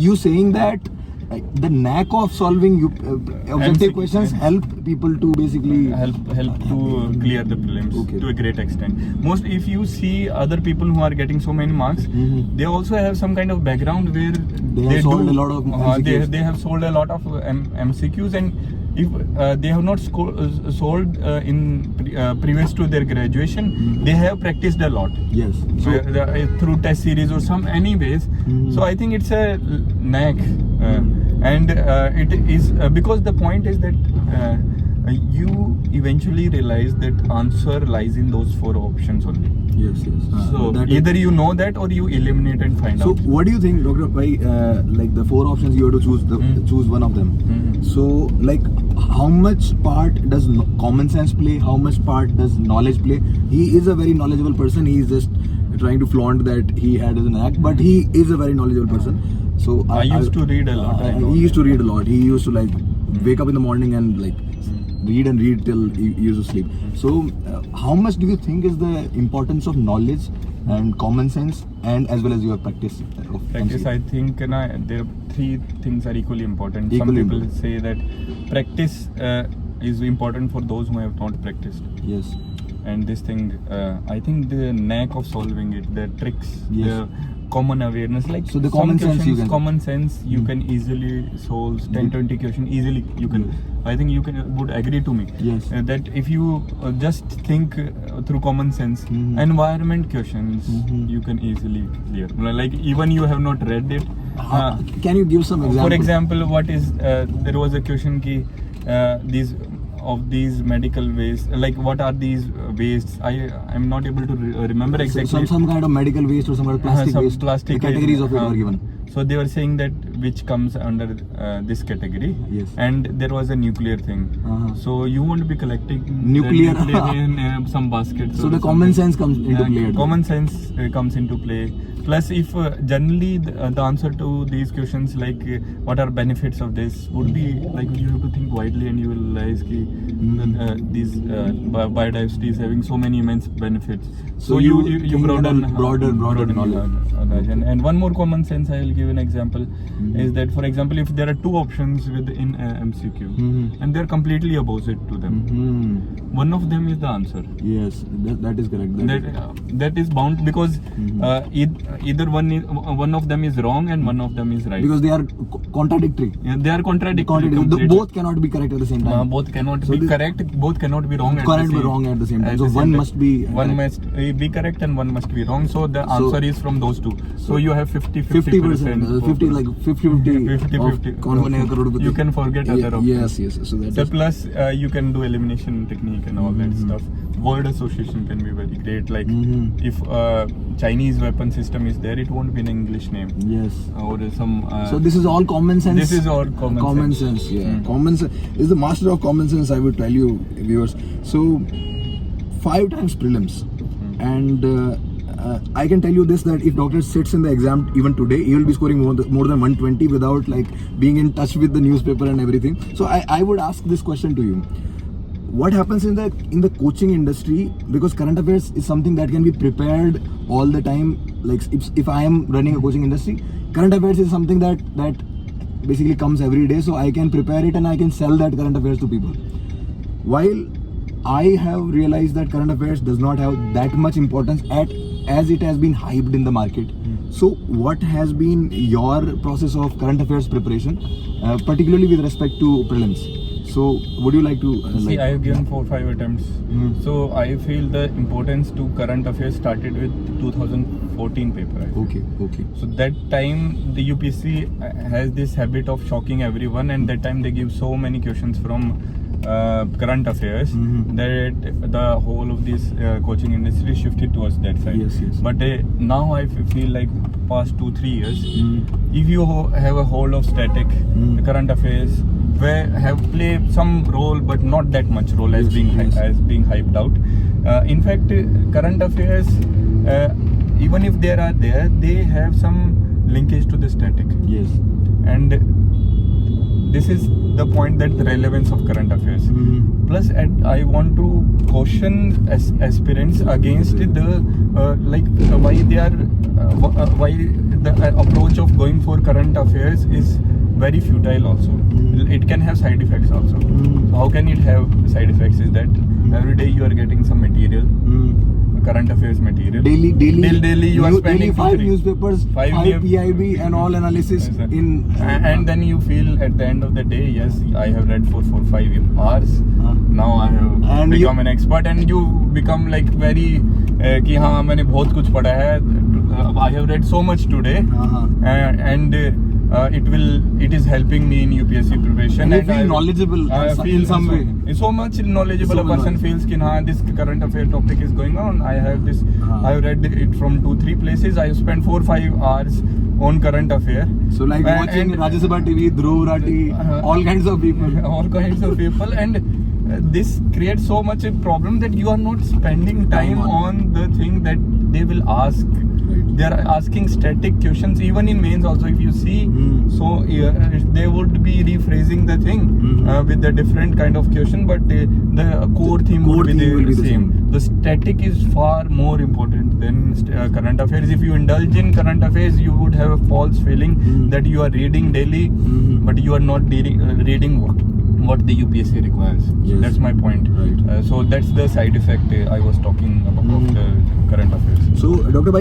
You saying that the knack of solving objective questions help people to basically help to clear the prelims to a great extent. Most, if you see other people who are getting so many marks, they also have some kind of background where they have solved a lot of MCQs. They have solved a lot of MCQs, and if they have not solved in previous to their graduation, they have practiced a lot. Yes. So through test series or some anyways. So I think it's a knack, and it is because the point is that you eventually realize that answer lies in those 4 options only. Yes. So either you know that or you eliminate and find out. So what do you think, Dr. Pai, like the 4 options you have to choose, choose one of them. So like how much part does common sense play? How much part does knowledge play? He is a very knowledgeable person. He is just trying to flaunt that he had as an act, but he is a very knowledgeable person. So I used to read a lot. He used to read a lot. He used to like wake up in the morning and like read till he used to sleep. So how much do you think is the importance of knowledge and common sense, and as well as your practice? Practice, I think there are 3 things are equally important. Some people say that practice is important for those who have not practiced. Yes. And this thing, I think the knack of solving it, the tricks, the common awareness, like so the common sense you can easily solve 10-20 questions easily. You can. I think you would agree to me. Yes. That if you just think through common sense, environment questions you can easily clear. Like even you have not read it. Can you give some examples? For example, what is there was a question ki these medical waste, like what are these wastes? I'm not able to remember exactly. Some kind of medical waste or some kind of plastic waste. Plastic the categories of it are given. So they were saying that which comes under this category. Yes. And there was a nuclear thing. So you won't be collecting nuclear in some baskets. So the common sense comes into play. Common sense comes into play. Plus, if generally the answer to these questions, like what are benefits of this, would be like you have to think widely, and you will realize these biodiversity is having so many immense benefits. So you broaden knowledge. And one more common sense I will give an example is that, for example, if there are 2 options within MCQ and they are completely opposite to them, one of them is the answer. Yes, that is correct. That is bound, because either one of them is wrong and one of them is right. Because they are contradictory. Yeah, they are contradictory. Both cannot be correct at the same time. Both cannot be correct. Both cannot be wrong. Wrong at the same time. So one must be. One must be correct and one must be wrong. So the answer is from those 2. So you have 50%. 50 like 50-50. You can forget other options. Yes. So plus you can do elimination technique and all that stuff. Word association can be very great. Like if Chinese weapon system is there, it won't be an English name. Yes. Or some. So this is all common sense. This is all common sense. Yeah. Common sense is the master of common sense, I would tell you, viewers. So 5 times prelims, and I can tell you this, that if doctor sits in the exam even today, he will be scoring more than 120 without like being in touch with the newspaper and everything. So I would ask this question to you. What happens in the coaching industry, because current affairs is something that can be prepared all the time. Like if I am running a coaching industry, current affairs is something that basically comes every day, so I can prepare it and I can sell that current affairs to people. While I have realized that current affairs does not have that much importance as it has been hyped in the market. So what has been your process of current affairs preparation, particularly with respect to prelims? So would you like to see, I have given 4 or 5 attempts. So I feel the importance to current affairs started with 2014 paper. Okay. So that time the UPSC has this habit of shocking everyone, and that time they give so many questions from current affairs that the whole of this coaching industry shifted towards that side. Yes. But now I feel like past 2-3 years, if you have a hold of static current affairs, where have played some role but not that much role as being hyped out. In fact, current affairs, even if they are there, they have some linkage to the static. Yes. And this is the point, that the relevance of current affairs. Plus, I want to caution aspirants against the why the approach of going for current affairs is very futile also. It can have side effects also. So how can it have side effects is that every day you are getting some material, current affairs material. Daily you are spending 5 2-3 newspapers, 5 PIB and all analysis in. And then you feel at the end of the day, yes, I have read for 4-5 hours. Now I have become an expert, and you become like very कि हाँ मैंने बहुत कुछ पढ़ा है. I have read so much today, and it is helping me in UPSC preparation. And you feel knowledgeable in some way. So much knowledgeable a person feels कि हाँ this current affair topic is going on. I have this. I have read it from 2-3 places. I have spent 4-5 hours on current affair. So like watching Rajya Sabha TV, Dhruv Rathi, all kinds of people. All kinds of people, and this creates so much a problem that you are not spending time on the thing that they will ask. They are asking static questions even in mains also, if you see. So they would be rephrasing the thing with a different kind of question, but the core theme would be the same. The static is far more important than current affairs. If you indulge in current affairs, you would have a false feeling that you are reading daily, but you are not reading what the UPSC requires. Yes. That's my point. Right. So that's the side effect I was talking about of the current affairs. So Dr. Bhai,